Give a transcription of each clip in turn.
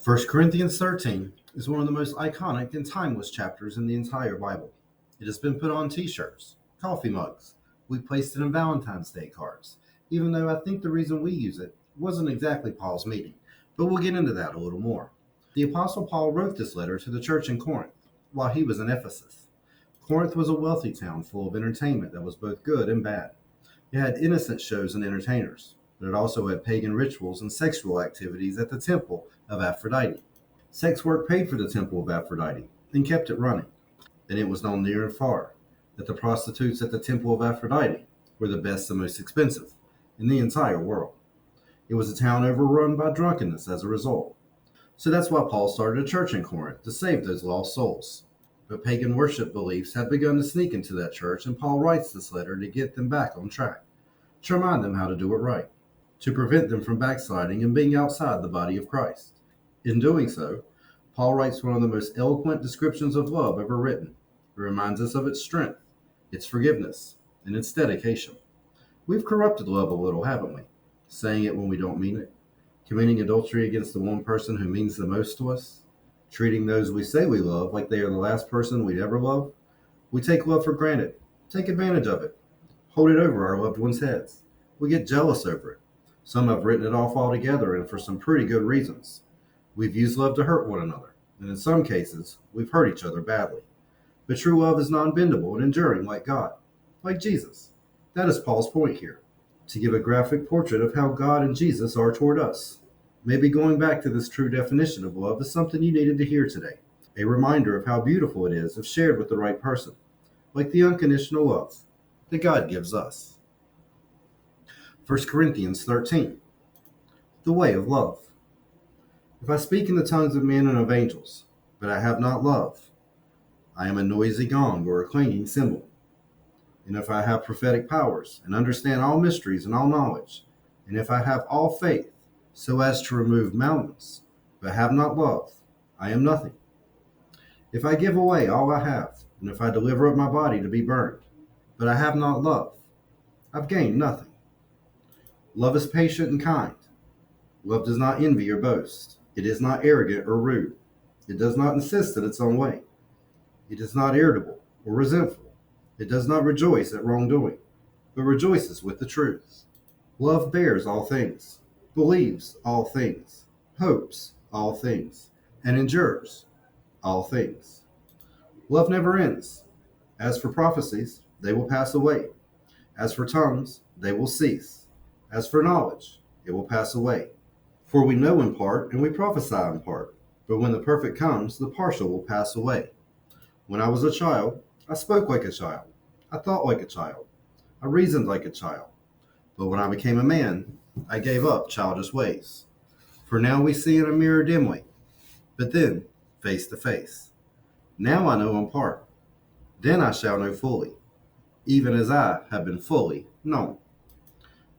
1 Corinthians 13 is one of the most iconic and timeless chapters in the entire Bible. It has been put on t-shirts, coffee mugs. We placed it in Valentine's Day cards, even though I think the reason we use it wasn't exactly Paul's meaning, but we'll get into that a little more. The Apostle Paul wrote this letter to the church in Corinth while he was in Ephesus. Corinth was a wealthy town full of entertainment that was both good and bad. It had innocent shows and entertainers, but it also had pagan rituals and sexual activities at the temple of Aphrodite. Sex work paid for the temple of Aphrodite and kept it running, and it was known near and far that the prostitutes at the temple of Aphrodite were the best and most expensive in the entire world. It was a town overrun by drunkenness as a result. So that's why Paul started a church in Corinth, to save those lost souls. But pagan worship beliefs had begun to sneak into that church, and Paul writes this letter to get them back on track, to remind them how to do it right, to prevent them from backsliding and being outside the body of Christ. In doing so, Paul writes one of the most eloquent descriptions of love ever written. It reminds us of its strength, its forgiveness, and its dedication. We've corrupted love a little, haven't we? Saying it when we don't mean it, committing adultery against the one person who means the most to us, treating those we say we love like they are the last person we'd ever love. We take love for granted, take advantage of it, hold it over our loved ones' heads. We get jealous over it. Some have written it off altogether, and for some pretty good reasons. We've used love to hurt one another, and in some cases, we've hurt each other badly. But true love is non-bendable and enduring like God, like Jesus. That is Paul's point here, to give a graphic portrait of how God and Jesus are toward us. Maybe going back to this true definition of love is something you needed to hear today, a reminder of how beautiful it is if shared with the right person, like the unconditional love that God gives us. 1 Corinthians 13, the way of love. If I speak in the tongues of men and of angels, but I have not love, I am a noisy gong or a clanging cymbal. And if I have prophetic powers and understand all mysteries and all knowledge, and if I have all faith so as to remove mountains, but have not love, I am nothing. If I give away all I have, and if I deliver up my body to be burned, but I have not love, I've gained nothing. Love is patient and kind. Love does not envy or boast. It is not arrogant or rude. It does not insist in its own way. It is not irritable or resentful. It does not rejoice at wrongdoing, but rejoices with the truth. Love bears all things, believes all things, hopes all things, and endures all things. Love never ends. As for prophecies, they will pass away. As for tongues, they will cease. As for knowledge, it will pass away. For we know in part, and we prophesy in part. But when the perfect comes, the partial will pass away. When I was a child, I spoke like a child. I thought like a child. I reasoned like a child. But when I became a man, I gave up childish ways. For now we see in a mirror dimly, but then face to face. Now I know in part. Then I shall know fully, even as I have been fully known.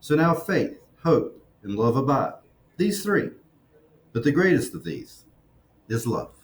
So now faith, hope, and love abide. These three. But the greatest of these is love.